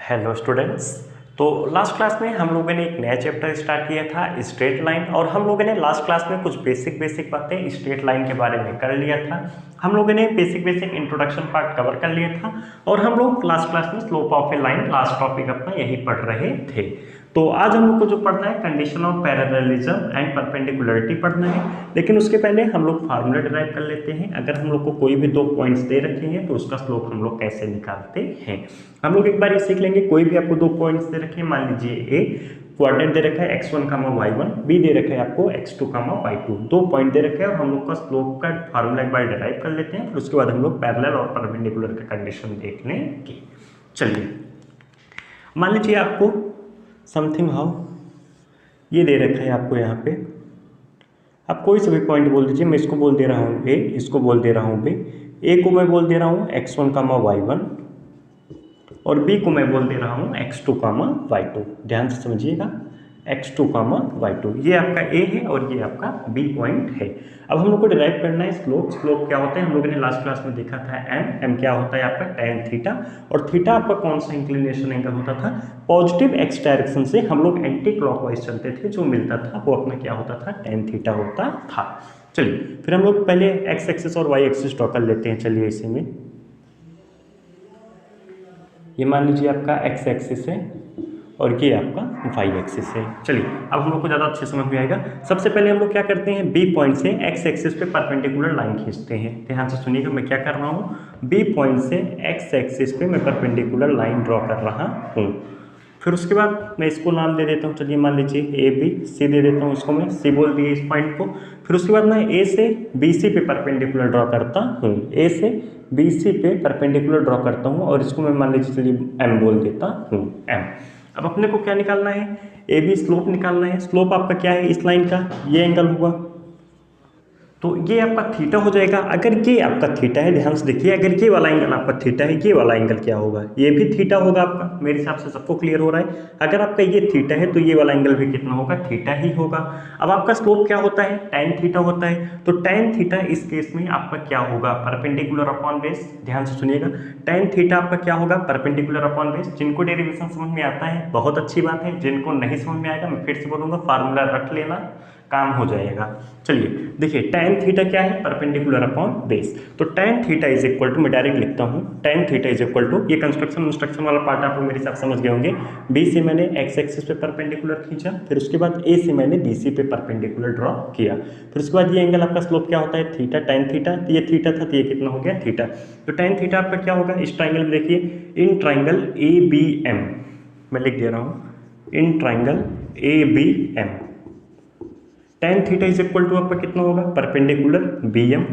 Hello students. तो last class में हम लोगों ने एक नया चैप्टर स्टार्ट किया था स्ट्रेट लाइन, और हम लोगों ने लास्ट क्लास में कुछ बेसिक बातें स्ट्रेट लाइन के बारे में कर लिया था। हम लोगों ने बेसिक इंट्रोडक्शन पार्ट कवर कर लिया था, और हम लोग लास्ट क्लास में slope of A line last topic अपना यही पढ़ रहे थे। तो आज हम लोग को जो पढ़ना है condition of parallelism and perpendicularity पढ़ना है, लेकिन उसके पहले हम लोग फार्मूला डिराइव कर लेते हैं। अगर हम लोग को कोई भी दो पॉइंट्स दे रखे हैं तो उसका स्लोप हम लोग कैसे निकालते हैं, हम लोग एक बार ये सीख लेंगे। कोई भी आपको दो पॉइंट्स दे रखे हैं, मान लीजिए ए क्वाड्रेंट दे रखा है x1, y1, बी दे रखा है आपको x2, y2, दो पॉइंट दे रखे हैं, और हम लोग का स्लोप का फार्मूला एक बार डिराइव कर लेते हैं। फिर उसके बाद हम लोग पैरेलल और परपेंडिकुलर का कंडीशन देख लेंगे। चलिए, मान लीजिए आपको समथिंग हाउ ये दे रखा है आपको, यहाँ पे आप कोई से भी पॉइंट बोल दीजिए। मैं इसको बोल दे रहा हूँ ए, इसको बोल दे रहा हूँ बी। ए को मैं बोल दे रहा हूँ x1, y1, और बी को मैं बोल दे रहा हूँ x2, y2। ध्यान से समझिएगा, x2, y2 ये आपका ए है और ये आपका बी पॉइंट है। अब हम लोग को डिराइव करना है स्लोप। स्लोप क्या होता है, हम लोगों ने लास्ट क्लास में देखा था एम क्या होता है आपका tan थीटा, और थीटा आपका कौन सा इंक्लिनेशन एंगल होता था, पॉजिटिव एक्स डायरेक्शन से हम लोग एंटी क्लॉकवाइज चलते थे, जो मिलता था वो अपना क्या होता था, tan थीटा होता था। चलिए, फिर हम लोग पहले एक्स एक्सिस और वाई एक्सिस ड्रॉ कर लेते हैं। चलिए, इसी में ये मान लीजिए आपका एक्स एक्सिस है और ये आपका वाई एक्सिस है। चलिए, अब हम लोग को ज़्यादा अच्छे समझ में आएगा। सबसे पहले हम लोग क्या करते हैं, बी पॉइंट से एक्स एक्सिस पे परपेंडिकुलर लाइन खींचते हैं। ध्यान से सुनिएगा, मैं क्या कर रहा हूँ, बी पॉइंट से एक्स एक्सिस पे मैं परपेंडिकुलर लाइन ड्रॉ कर रहा हूँ। फिर उसके बाद मैं इसको नाम दे देता हूँ। चलिए, मान लीजिए ए बी सी दे देता हूँ, इसको मैं सी बोल दिए इस पॉइंट को। फिर उसके बाद मैं ए से बी सी पे परपेंडिकुलर ड्रॉ करता हूँ, ए से बी सी पे परपेंडिकुलर ड्रॉ करता हूँ, और इसको मैं मान लीजिए चलिए एम बोल देता हूँ, एम। अब अपने को क्या निकालना है, ए बी स्लोप निकालना है। स्लोप आपका क्या है, इस लाइन का ये एंगल हुआ, तो ये आपका थीटा हो जाएगा। अगर ये आपका थीटा है, ध्यान से देखिए, अगर ये वाला एंगल आपका थीटा है, ये वाला एंगल क्या होगा, ये भी थीटा होगा आपका। मेरे हिसाब से सबको क्लियर हो रहा है। अगर आपका ये थीटा है तो ये वाला एंगल भी कितना होगा, थीटा ही होगा। अब आपका स्लोप क्या होता है, tan थीटा होता है। तो tan थीटा इस केस में आपका क्या होगा, परपेंडिकुलर अपॉन बेस। ध्यान से सुनिएगा, tan थीटा आपका क्या होगा, परपेंडिकुलर अपॉन बेस। जिनको डेरिवेशन समझ में आता है बहुत अच्छी बात है, जिनको नहीं समझ में आएगा मैं फिर से बोलूँगा, फार्मूला रख लेना, काम हो जाएगा। चलिए देखिए, tan थीटा क्या है, परपेंडिकुलर अपॉन बेस। तो tan theta is equal to, मैं डायरेक्ट लिखता हूँ, tan theta is equal to, ये कंस्ट्रक्शन वाला पार्ट आप लोग मेरे हिसाब समझ गए होंगे। बी से मैंने एक्स एक्सिस पे परपेंडिकुलर खींचा, फिर उसके बाद ए से मैंने बी सी पे परपेंडिकुलर ड्रॉ किया। फिर उसके बाद ये एंगल आपका स्लोप क्या होता है, थीटा, tan थीटा। तो ये थीटा था तो ये कितना हो गया, थीटा। तो tan थीटा आपका क्या होगा, इस ट्राइंगल में देखिए, in triangle A B M, मैं लिख दे रहा हूँ, in triangle A B M, tan theta is equal to आपका कितना होगा, perpendicular B M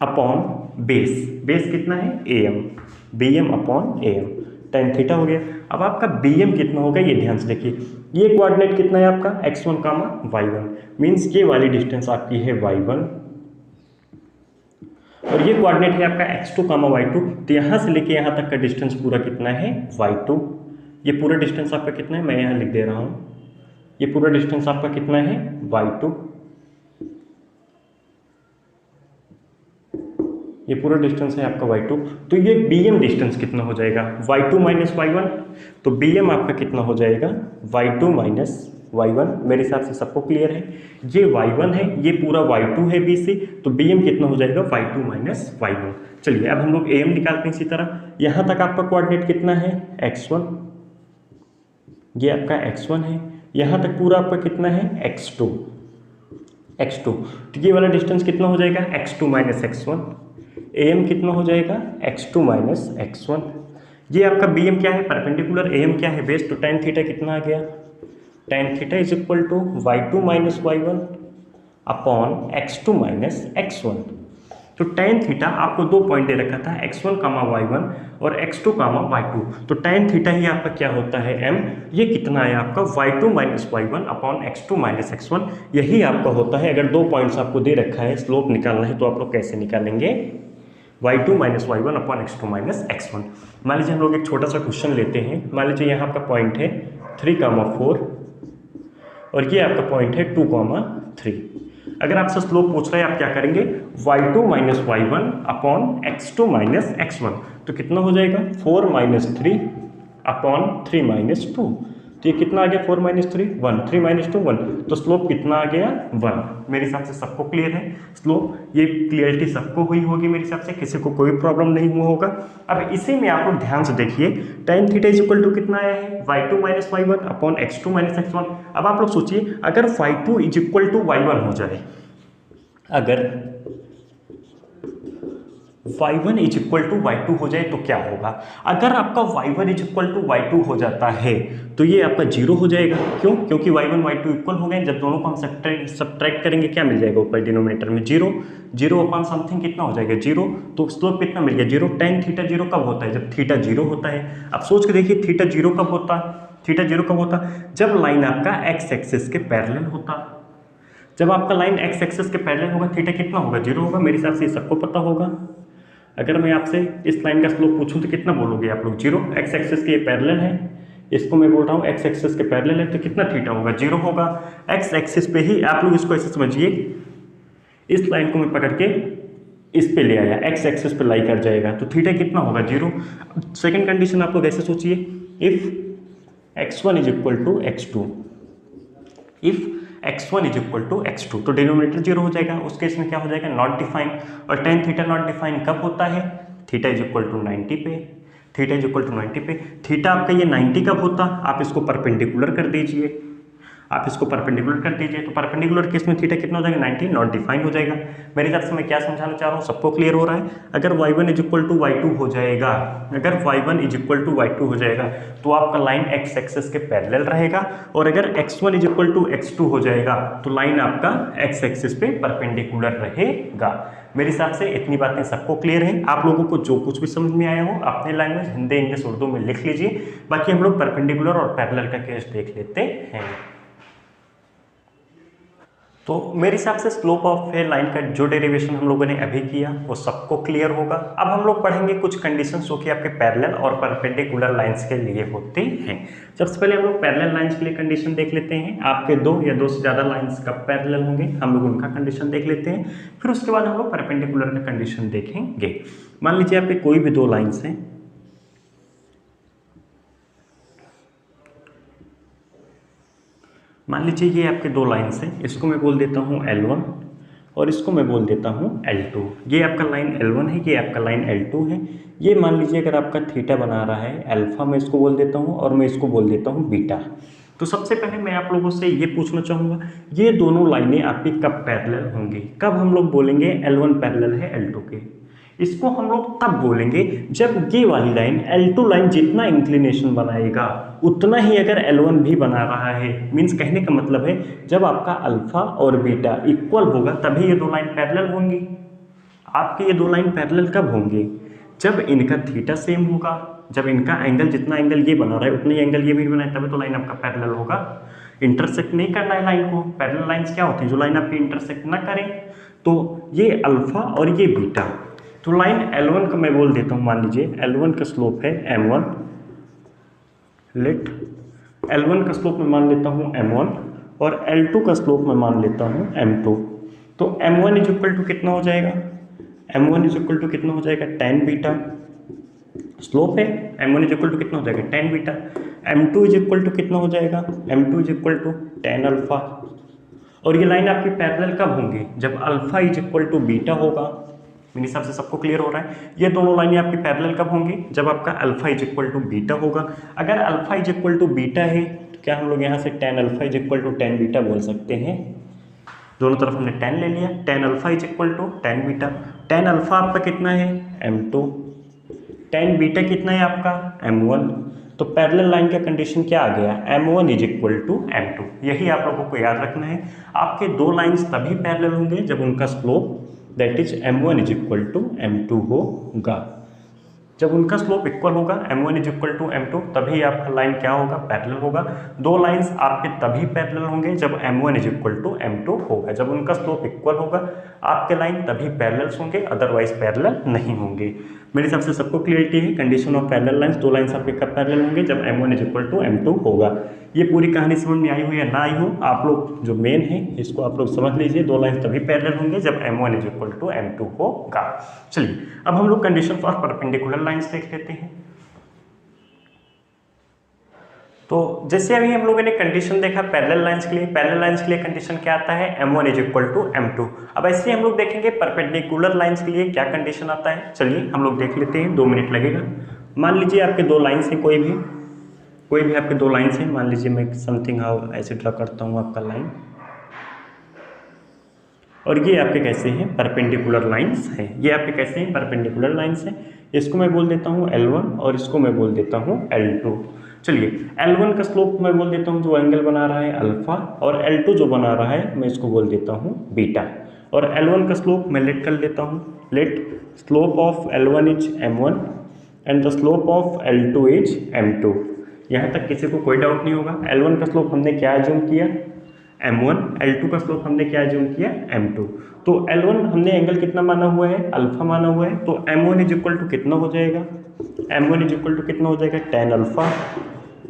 upon base. Base कितना है, A M, B M upon A M, tan theta हो गया। अब आपका बी एम कितना होगा, ये ध्यान से देखिए, ये कोऑर्डिनेट कितना है आपका, x1, y1, मीन्स ये वाली डिस्टेंस आपकी है y1, और ये कोऑर्डिनेट है आपका x2, y2। तो यहाँ से लेके यहाँ तक का डिस्टेंस पूरा कितना है, y2। ये पूरा डिस्टेंस आपका कितना है, मैं यहाँ लिख दे रहा हूँ, ये पूरा डिस्टेंस आपका कितना है, y2। ये पूरा डिस्टेंस है आपका y2। तो ये bm डिस्टेंस कितना हो जाएगा, y2 माइनस y1। तो bm आपका कितना हो जाएगा, y2 माइनस y1। मेरे हिसाब से सबको क्लियर है, ये y1 है, ये पूरा y2 है bc, तो bm कितना हो जाएगा, y2 माइनस y1। चलिए, अब हम लोग am निकालते हैं इसी तरह। यहाँ तक आपका कोऑर्डिनेट कितना है, x1, ये आपका x1 है, यहाँ तक पूरा आपका कितना है, x2। तो ये वाला डिस्टेंस कितना हो जाएगा, x2 माइनस x1। am कितना हो जाएगा, x2 माइनस x1। ये आपका bm क्या है, परपेंडिकुलर, am क्या है, बेस। तो tan थीटा कितना आ गया, tan theta is equal to y2 minus y1 upon x2 minus x1। तो tan थीटा आपको दो पॉइंट दे रखा था, x1, y1 और x2, y2। तो tan थीटा ही आपका क्या होता है, m। ये कितना है आपका, y2 minus y1 upon x2 minus x1। यही आपका होता है, अगर दो पॉइंट्स आपको दे रखा है, स्लोप निकालना है, तो आप लोग कैसे निकालेंगे, y2 minus y1 upon x2 minus x1। मान लीजिए हम लोग एक छोटा सा क्वेश्चन लेते हैं। मान लीजिए यहाँ आपका पॉइंट है 3, 4, और ये आपका पॉइंट है 2, 3। अगर आपसे स्लोप पूछ रहा है, आप क्या करेंगे, y2 minus y1 upon x2 minus x1। तो तो कितना हो जाएगा 4 - 3 अपॉन 3 - 2। तो ये कितना आ गया 4 - 3 1, 3 - 2 1, तो स्लोप कितना आ गया 1। मेरे हिसाब से सबको क्लियर है स्लोप, ये क्लियरिटी सबको हुई होगी मेरे हिसाब से, किसी को कोई प्रॉब्लम नहीं हुआ होगा। अब इसी में आप लोग ध्यान से देखिए tan थीटा इक्वल टू कितना आया है y2 - y1 upon x2 - x1। अब आप लोग सोचिए अगर y2 इक्वल टू y1 हो जाए, अगर y1 इक्वल टू y2 हो जाए तो क्या होगा। अगर आपका y1 इक्वल टू y2 हो जाता है तो ये आपका 0 हो जाएगा। क्यों? क्योंकि y1 y2 इक्वल हो गए, जब दोनों को हम सब्ट्रैक्ट करेंगे क्या मिल जाएगा ऊपर डिनोमिनेटर में 0, 0 अपॉन समथिंग कितना हो जाएगा 0, तो स्लोप कितना मिल गया 0। tan थीटा 0 कब होता है, जब थीटा 0 होता है। अब सोच के देखिए थीटा 0 कब होता है, थीटा 0 कब होता, जब लाइन आपका x एक्सिस के पैरेलल होता। जब आपका लाइन x एक्सिस के पैरेलल होगा थीटा कितना होगा 0 होगा। मेरे हिसाब से सबको पता होगा। अगर मैं आपसे इस लाइन का स्लोप पूछूं तो कितना बोलोगे आप लोग 0। x एक्सिस के ये पैरेलल है, इसको मैं बोल रहा हूँ x एक्सिस के पैरेलल है, तो कितना थीटा होगा 0 होगा। x एक्सिस पे ही आप लोग इसको ऐसे समझिए, इस लाइन को मैं पकड़ के इस पे ले आया, x एक्सिस पे लाई कर जाएगा, तो थीटा कितना होगा 0। सेकंड कंडीशन आप लोग ऐसे सोचिए, if x1 is equal to x2, if x1 is equal to x2, तो डिनोमिनेटर 0 हो जाएगा। उस केस में क्या हो जाएगा नॉट डिफाइन। और tan थीटा नॉट डिफाइन कब होता है, थीटा इज इक्वल टू 90 पे, थीटा इज इक्वल टू 90 पे। थीटा आपका ये 90 कब होता, आप इसको परपेंडिकुलर कर दीजिए, आप इसको परपेंडिकुलर कर दीजिए, तो परपेंडिकुलर केस में थीटा कितना हो जाएगा 90, नॉट डिफाइन हो जाएगा। मेरे हिसाब से मैं क्या समझाना चाह रहा हूँ सबको क्लियर हो रहा है। अगर y1 is equal to y2 हो जाएगा, अगर y1 is equal to y2 हो जाएगा तो आपका लाइन x एक्सिस के पैरेलल रहेगा, और अगर x1 is equal to x2 हो जाएगा तो लाइन आपका x एक्सिस पे परपेंडिकुलर रहेगा। मेरे हिसाब से इतनी बातें सबको क्लियर है। आप लोगों को जो कुछ भी समझ में आया हो अपने लैंग्वेज हिंदी इंग्लिश उर्दू में लिख लीजिए, बाकी हम लोग परपेंडिकुलर और पैरेलल का केस देख लेते हैं। तो मेरे हिसाब से स्लोप ऑफ ए लाइन का जो डेरिवेशन हम लोगों ने अभी किया वो सबको क्लियर होगा। अब हम लोग पढ़ेंगे कुछ कंडीशंस जो कि आपके पैरेलल और परपेंडिकुलर लाइंस के लिए होते हैं। सबसे पहले हम लोग पैरेलल लाइंस के लिए कंडीशन देख लेते हैं। आपके दो या दो से ज़्यादा लाइंस कब पैरेलल होंगे हम लोग उनका कंडीशन देख लेते हैं, फिर उसके बाद हम लोग परपेंडिकुलर का कंडीशन देखेंगे। मान लीजिए आपके कोई भी दो लाइन्स हैं, मान लीजिए ये आपके दो लाइन्स हैं, इसको मैं बोल देता हूँ L1 और इसको मैं बोल देता हूँ L2। ये आपका लाइन L1 है, ये आपका लाइन L2 है। ये मान लीजिए अगर आपका थीटा बना रहा है अल्फा, मैं इसको बोल देता हूँ, और मैं इसको बोल देता हूँ बीटा। तो सबसे पहले मैं आप लोगों से ये पूछना चाहूँगा ये दोनों लाइनें आपकी कब पैरेलल होंगी, कब हम लोग बोलेंगे L1 पैरेलल है L2 के। इसको हम लोग तब बोलेंगे जब ये वाली लाइन L2 लाइन जितना इंक्लिनेशन बनाएगा उतना ही अगर L1 भी बना रहा है। मीन्स कहने का मतलब है जब आपका अल्फा और बीटा इक्वल होगा तभी ये दो लाइन पैरेलल होंगी। आपके ये दो लाइन पैरेलल कब होंगे, जब इनका थीटा सेम होगा, जब इनका एंगल जितना एंगल ये बना रहा है उतनी एंगल ये भी बनाए, तभी तो लाइन आपका पैरेलल होगा। इंटरसेक्ट नहीं करना है लाइन को। पैरेलल लाइन्स क्या होती है, जो लाइन आपकी इंटरसेक्ट ना करें। तो ये अल्फा और ये बीटा, तो लाइन L1 का मैं बोल देता हूँ, मान लीजिए L1 का स्लोप है M1, लेट L1 का स्लोप मैं मान लेता हूँ M1 और L2 का स्लोप मैं मान लेता हूँ M2। तो M1 इज इक्वल टू कितना हो जाएगा, M1 इज इक्वल टू कितना हो जाएगा tan बीटा, स्लोप है M1 इज इक्वल टू कितना हो जाएगा tan beta. M2 is equal to कितना हो जाएगा, M2 is equal to tan alpha. और ये लाइन आपकी पैरेलल कब होंगी, जब alpha is equal to beta होगा। मेरे हिसाब से सबको क्लियर हो रहा है। ये दोनों लाइनें आपकी पैरेलल कब होंगी, जब आपका alpha is equal to beta होगा। अगर alpha is equal to beta है तो क्या हम लोग यहाँ से tan alpha is equal to tan beta बोल सकते हैं। दोनों तरफ हमने tan ले लिया, tan alpha is equal to tan beta. tan alpha आपका कितना है M2, tan बीटा कितना है आपका M1। तो पैरेलल लाइन का कंडीशन क्या आ गया, M1 is equal to M2। यही आप लोगों को याद रखना है। आपके दो लाइन्स तभी पैरेलल होंगे जब उनका slope that is M1 is equal to M2 होगा। जब उनका स्लोप इक्वल होगा M1 is equal to M2 तभी आपका लाइन क्या होगा, पैरेलल होगा। दो लाइंस आपके तभी पैरेलल होंगे जब M1 is equal to M2 होगा। जब उनका स्लोप इक्वल होगा आपके लाइन तभी पैरेलल होंगे, अदरवाइज पैरेलल नहीं होंगे। मेरे हिसाब से सबको क्लियरिटी है। कंडीशन ऑफ पैरेलल लाइंस, दो लाइंस आपके कब पैरेलल होंगे, जब m1 is equal to m2 होगा। ये पूरी कहानी समझ में आई हो या ना आई हो, आप लोग जो मेन है इसको आप लोग समझ लीजिए। दो लाइंस तभी पैरेलल होंगे जब m1 is equal to m2 होगा। चलिए अब हम लोग कंडीशन फॉर परपेंडिकुलर लाइंस देख लेते हैं। तो जैसे अभी हम लोगों ने कंडीशन देखा पैरेलल लाइंस के लिए, पैरेलल लाइंस के लिए कंडीशन क्या आता है, m1 is equal to m2। अब ऐसे ही हम लोग देखेंगे परपेंडिकुलर लाइंस के लिए क्या कंडीशन आता है। चलिए हम लोग देख लेते हैं, 2 मिनट लगेगा। मान लीजिए आपके दो लाइंस हैं, कोई भी आपके दो लाइंस हैं। मान लीजिए मैं समथिंग हाउ ऐसे ड्रा करता हूँ आपका लाइन, और ये आपके कैसे हैं, परपेंडिकुलर लाइंस हैं। ये आपके कैसे हैं, परपेंडिकुलर लाइंस हैं। इसको मैं बोल देता हूँ L1 और इसको मैं बोल देता हूँ L2। चलिए L1 का स्लोप मैं बोल देता हूँ जो एंगल बना रहा है अल्फा, और L2 जो बना रहा है मैं इसको बोल देता हूँ बीटा। और L1 का स्लोप मैं लेट कर लेता हूँ, let slope of L1 is m1 and the slope of L2 is m2। यहाँ तक किसी को कोई डाउट नहीं होगा। L1 का स्लोप हमने क्या एज्यूम किया, m1, L2 का स्लोप हमने क्या एज्यूम किया, m2। तो L1 हमने एंगल कितना माना हुआ है, अल्फा माना हुआ है। तो m1 इज इक्वल टू कितना हो जाएगा, m1 इज इक्वल टू कितना हो जाएगा, tan अल्फा।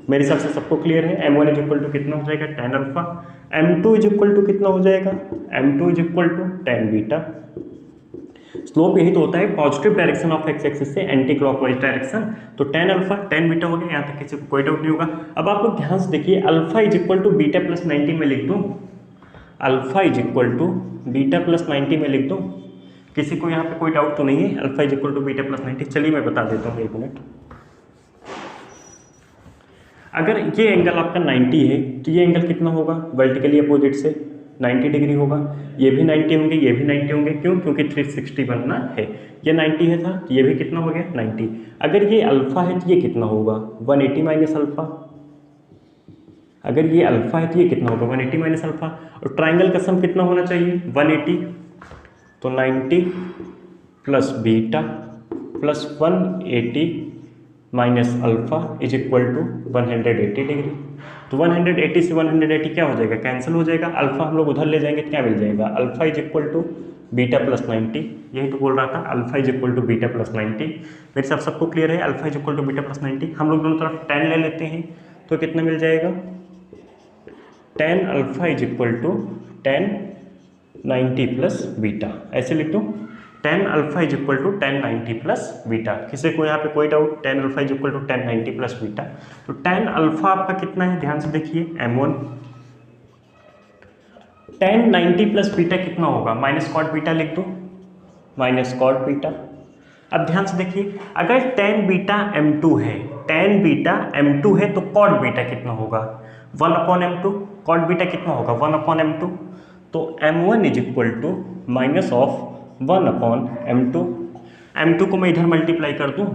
मेरे हिसाब से सबको क्लियर है, m1 इज इक्वल टू कितना हो जाएगा, tan alpha. m2 is equal to कितना हो जाएगा, m2 is equal to tan beta. Slope यही तो होता है positive direction of X axis से एंटी क्लॉकवाइज डायरेक्शन। तो tan अल्फा tan बीटा हो गया, यहाँ तक किसी को कोई डाउट नहीं होगा। अब आप लोग ध्यान से देखिए, alpha is equal to beta plus 90 में लिख दूँ, alpha is equal to beta plus 90 में लिख दूँ। किसी को यहाँ पे कोई डाउट तो नहीं है, alpha is equal to beta plus 90। चलिए मैं बता देता हूँ, 1 मिनट। अगर ये एंगल आपका 90 है तो ये एंगल कितना होगा, वर्टिकली अपोजिट से 90 डिग्री होगा। ये भी 90 होंगे, ये भी 90 होंगे। क्यों, क्योंकि 360 बनना है। ये 90 है था तो ये भी कितना हो गया, 90। अगर ये अल्फा है तो ये कितना होगा, 180 माइनस अल्फा। अगर ये अल्फा है तो ये कितना होगा, 180 माइनस अल्फा। और ट्राइंगल का सम कितना होना चाहिए, 180। तो 90 plus beta plus 180 minus alpha is equal to 180 degree. तो 180 से 180 क्या हो जाएगा, कैंसिल हो जाएगा। अल्फा हम लोग उधर ले जाएंगे तो क्या मिल जाएगा, alpha is equal to beta plus 90। यही तो बोल रहा था, alpha is equal to beta plus 90। मेरे साथ सबको क्लियर है, alpha is equal to beta plus 90। हम लोग दोनों तरफ 10 ले लेते हैं तो कितना मिल जाएगा, tan alpha is equal to tan 90 plus beta. ऐसे लिख दूँ, tan alpha is equal to tan 90 plus beta. किसी को यहाँ पे कोई doubt, tan alpha is equal to tan 90 plus beta. तो tan अल्फा आपका कितना है, ध्यान से देखिए, m1। tan 90 प्लस बीटा कितना होगा, माइनस कॉट बीटा लिख दो, माइनस कॉट बीटा। अब ध्यान से देखिए, अगर tan बीटा m2 है, tan बीटा m2 है तो कॉट बीटा कितना होगा, 1/m2। कॉट बीटा कितना होगा, 1/m2। तो m1 is equal to minus of 1/m2। m2 को मैं इधर मल्टीप्लाई कर दूं,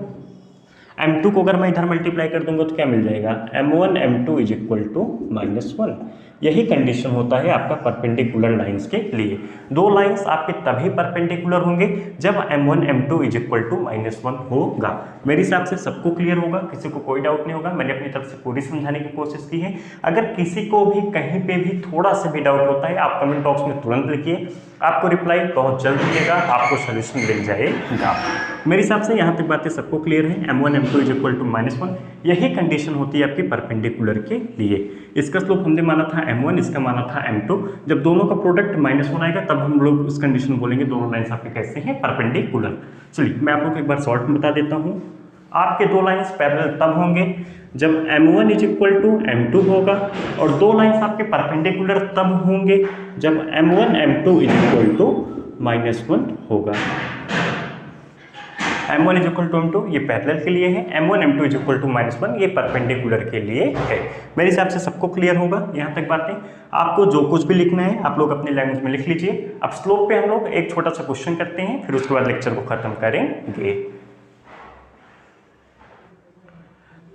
m2 को अगर मैं इधर मल्टीप्लाई कर दूंगा तो क्या मिल जाएगा, m1 m2 is equal to -1। यही कंडीशन होता है आपका परपेंडिकुलर लाइंस के लिए। दो लाइंस आपके तभी परपेंडिकुलर होंगे जब m1 m2 is equal to -1 होगा। मेरे हिसाब से सबको क्लियर होगा, किसी को कोई डाउट नहीं होगा। मैंने अपनी तरफ से पूरी समझाने की कोशिश की है। अगर किसी को भी कहीं पे भी थोड़ा सा भी डाउट होता है, आप कमेंट बॉक्स में तुरंत लिखिए, आपको रिप्लाई बहुत जल्द मिलेगा, आपको सोल्यूशन मिल जाएगा। मेरे हिसाब से यहाँ तक बातें सबको क्लियर है। m1 m2 is equal to -1, यही कंडीशन होती है आपकी परपेंडिकुलर के लिए। इसका स्लोप हमने माना था m1, इसका माना था m2। जब दोनों का प्रोडक्ट -1 आएगा तब हम लोग इस कंडीशन में बोलेंगे दोनों लाइन्स आपके कैसे हैं, परपेंडिकुलर। चलिए मैं आप लोग को एक बार शॉर्ट में बता देता हूँ। आपके दो लाइन्स पैरेलल तब होंगे जब m1 is equal to m2 होगा, और दो लाइन्स आपके परपेंडिकुलर तब होंगे जब m1 m2 is equal to -1 होगा। m1 is equal to m2 ये पैरेलल के लिए है, m1 m2 is equal to -1 ये परपेंडिकुलर के लिए है। मेरे हिसाब से सबको क्लियर होगा यहाँ तक बातें। आपको जो कुछ भी लिखना है आप लोग अपनी लैंग्वेज में लिख लीजिए। अब स्लोप पे हम लोग एक छोटा सा क्वेश्चन करते हैं, फिर उसके बाद लेक्चर को खत्म करेंगे।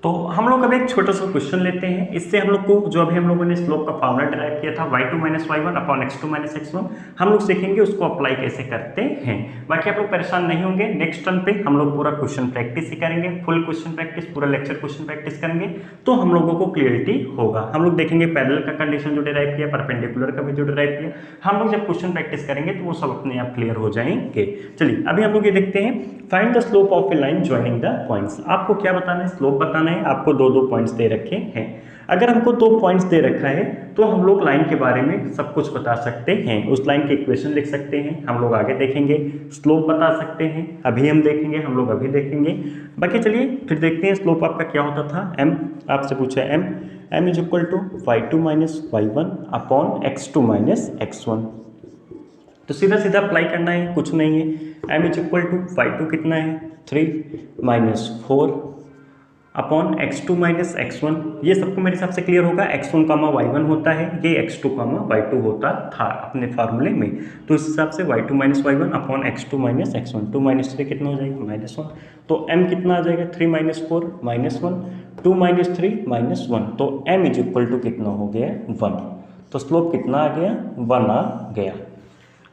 तो हम लोग अभी एक छोटा सा क्वेश्चन लेते हैं। इससे हम लोग को जो अभी हम लोगों ने स्लोप का फॉर्मूला डिराइव किया था y2 minus y1 upon x2 minus x1, हम लोग सीखेंगे उसको अप्लाई कैसे करते हैं। बाकी आप लोग परेशान नहीं होंगे, नेक्स्ट टर्न पे हम लोग पूरा क्वेश्चन प्रैक्टिस ही करेंगे, फुल क्वेश्चन प्रैक्टिस, पूरा लेक्चर क्वेश्चन प्रैक्टिस करेंगे, तो हम लोगों को क्लियरिटी होगा। हम लोग देखेंगे पैरेलल का कंडीशन जो डिराइव किया, परपेंडिकुलर का भी जो डिराइव किया, हम लोग जब क्वेश्चन प्रैक्टिस करेंगे तो वो सब अपने आप क्लियर हो जाएंगे। चलिए अभी हम लोग ये देखते हैं, find the slope of A line joining the points. आपको क्या बताना है, स्लोप बताना है। आपको दो पॉइंट्स दे रखे हैं। अगर हमको 2 पॉइंट्स दे रखा है तो हम लोग लाइन के बारे में सब कुछ बता सकते हैं, उस लाइन की इक्वेशन लिख सकते हैं, हम लोग आगे देखेंगे, स्लोप बता सकते हैं, अभी हम देखेंगे, हम लोग अभी देखेंगे। बाकी चलिए फिर देखते हैं स्लोप आपका क्या होता था। m आपसे पूछा है, m is equal to y2 minus y1 upon x2 minus x1। तो सीधा सीधा अप्लाई करना है, कुछ नहीं है। m is equal to y2 कितना है 3 minus 4 upon x2 minus x1। ये सबको मेरे हिसाब से क्लियर होगा। x1 कामा y1 होता है, ये x2 कामा y2 होता था अपने फार्मूले में। तो इस हिसाब से y2 minus y1 upon x2 minus x1, 2 minus 3 कितना हो जाएगा -1। तो m कितना आ जाएगा 3 माइनस 4 -1, 2 माइनस 3 -1। तो m इज इक्वल टू कितना हो गया 1। तो स्लोप कितना आ गया 1 आ गया।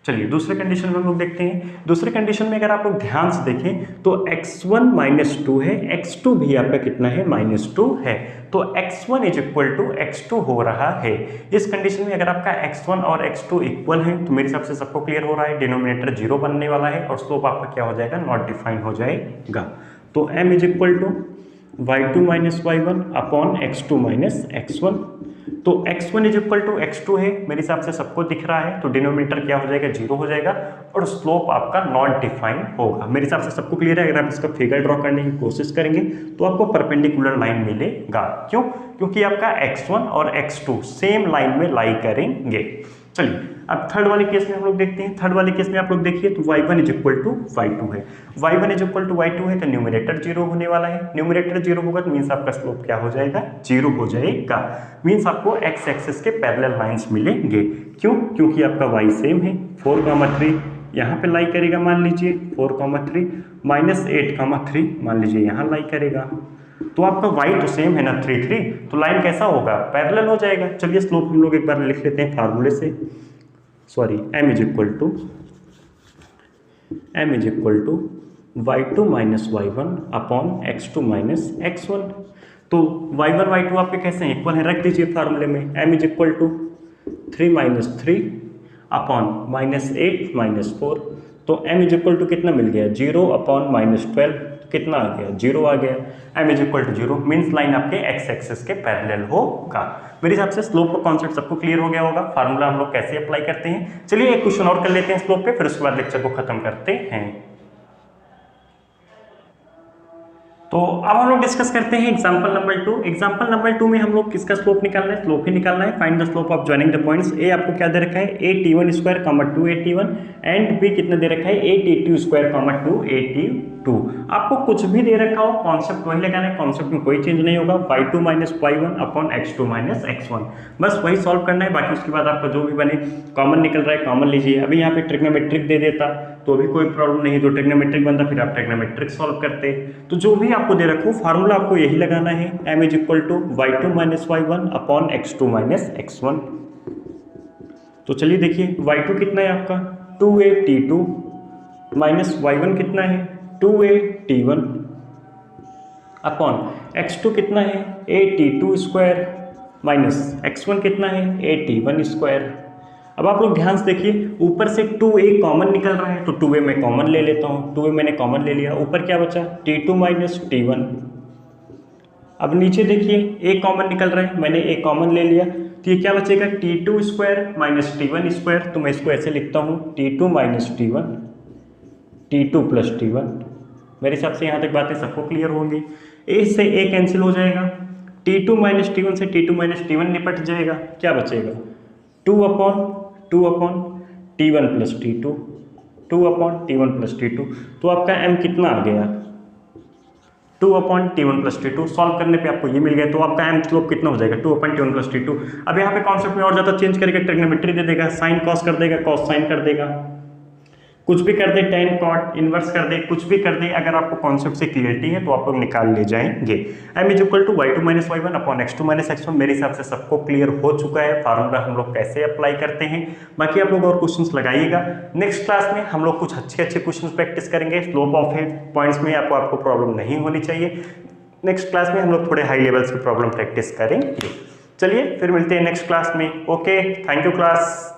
चलिए दूसरे कंडीशन में हम लोग देखते हैं। दूसरे कंडीशन में अगर आप लोग ध्यान से देखें तो x1 -2 है, x2 भी आपका कितना है -2 है। तो x1 is equal to x2 हो रहा है। इस कंडीशन में अगर आपका x1 और x2 इक्वल है तो मेरे हिसाब से सबको क्लियर हो रहा है, डिनोमिनेटर 0 बनने वाला है और स्लोप आपका क्या हो जाएगा, नॉट डिफाइन हो जाएगा। तो m is equal to y2 minus y1 upon x2 minus x1। तो x1 is equal to x2 है, मेरे हिसाब से सबको दिख रहा है। तो डिनोमिनेटर क्या हो जाएगा 0 हो जाएगा और स्लोप आपका नॉट डिफाइन होगा। मेरे हिसाब से सबको क्लियर है। अगर आप इसका फिगर ड्रॉ करने की कोशिश करेंगे तो आपको परपेंडिकुलर लाइन मिलेगा। क्यों? क्योंकि आपका x1 और x2 सेम लाइन में लाई करेंगे। चलिए अब थर्ड वाले केस में हम लोग देखते हैं। थर्ड वाले केस में आप लोग देखिए तो y1 is equal to y2 है, y1 is equal to y2 है, तो न्यूमरेटर 0 होने वाला है। न्यूमरेटर 0 होगा तो मीन्स आपका स्लोप क्या हो जाएगा 0 हो जाएगा। मीन्स आपको x एक्सिस के पैरेलल लाइंस मिलेंगे। क्यों? क्योंकि आपका y सेम है, 4,3 यहाँ पे लाई करेगा, मान लीजिए 4,3 -8,3 मान लीजिए यहाँ लाई करेगा। तो आपका y तो सेम है ना 3 3, तो लाइन कैसा होगा, पैरेलल हो जाएगा। चलिए स्लोप हम लोग एक बार लिख लेते हैं फार्मूले से। Sorry, m is equal to y2 minus y1 upon x2 minus x1। तो y1 y2 आपके कैसे हैं, इक्वल है, रख दीजिए फार्मूले में। m is equal to 3 minus 3 upon -8 -4। तो m इज इक्वल टू कितना मिल गया 0 अपॉन -12, कितना आ गया 0 आ गया। m is equal to 0 means line आपके x एक्सिस के पैरेलल होगा। मेरे हिसाब से स्लोप का कॉन्सेप्ट सबको क्लियर हो गया होगा। फार्मूला हम लोग कैसे अप्लाई करते हैं। चलिए एक क्वेश्चन और कर लेते हैं स्लोप पे, फिर उसके बाद लेक्चर को खत्म करते हैं। तो अब हम लोग डिस्कस करते हैं एग्जांपल नंबर 2। एग्जांपल नंबर 2 में हम लोग किसका स्लोप निकालना है, स्लोप ही निकालना है। Find the slope of joining the points. ए आपको क्या दे रखा है, 8t1 स्क्वायर 281 एंड बी कितना दे रखा है 8t2 स्क्वायर 282। आपको कुछ भी दे रखा हो कॉन्सेप्ट वही लगाना है, कॉन्सेप्ट में कोई चेंज नहीं होगा। y2 minus y1 upon x2 minus x1, बस वही सॉल्व करना है। बाकी उसके बाद आपका जो भी बने, कॉमन निकल रहा है कॉमन लीजिए। अभी यहाँ पे ट्रिग्नोमेट्रिक दे देता तो भी कोई प्रॉब्लम नहीं, तो ट्रिग्नोमेट्रिक बनता, फिर आप ट्रिग्नोमेट्रिक सॉल्व करते। तो जो भी आपको दे रखो फार्मूला आपको यही लगाना है, m is equal to y2 minus y1 upon x2 minus x1। तो चलिए देखिए y2 कितना है आपका 2a/t2 माइनस y1 कितना है 2a/t1 अपॉन x2 कितना है a/t2 स्क्वायर माइनस x1 कितना है a/t1 स्क्वायर। अब आप लोग ध्यान से देखिए, ऊपर से 2a कॉमन निकल रहा है तो 2a मैं कॉमन ले लेता हूँ, 2a मैंने कॉमन ले लिया, ऊपर क्या बचा t2 माइनस t1। अब नीचे देखिए a कॉमन निकल रहा है, मैंने a कॉमन ले लिया, तो ये क्या बचेगा t2 square minus t1 square. तो मैं इसको ऐसे लिखता हूँ t2 minus t1, t2 plus t1। मेरे हिसाब से यहाँ तक बातें सबको क्लियर होंगी। a से a कैंसिल हो जाएगा, t2 माइनस t1 से t2 माइनस t1 निपट जाएगा, क्या बचेगा 2 upon t1 plus t2, 2 upon t1 plus t2। तो आपका m कितना आ गया 2 upon t1 plus t2। Solve करने पे आपको ये मिल गया, तो आपका m स्लोप कितना हो जाएगा 2 अपॉन t1 प्लस t2। अब यहाँ पे कॉन्सेप्ट में और ज़्यादा चेंज करके ट्रिग्नोमेट्री दे देगा, साइन कॉस कर देगा, कॉस साइन कर देगा। कुछ भी कर दे, टेन कॉट इनवर्स कर दे, कुछ भी कर दे, अगर आपको कॉन्सेप्ट से क्लियरिटी है तो आप लोग निकाल ले जाएंगे। m is equal to y2 minus y1 upon x2 minus x1। मेरे हिसाब से सबको क्लियर हो चुका है फार्मूला हम लोग कैसे अप्लाई करते हैं। बाकी आप लोग और क्वेश्चंस लगाइएगा। नेक्स्ट क्लास में हम लोग कुछ अच्छे अच्छे क्वेश्चंस प्रैक्टिस करेंगे। स्लोप ऑफ पॉइंट्स में आपको प्रॉब्लम नहीं होनी चाहिए। नेक्स्ट क्लास में हम लोग थोड़े हाई लेवल्स की प्रॉब्लम प्रैक्टिस करेंगे। चलिए फिर मिलते हैं नेक्स्ट क्लास में। Okay, thank you class.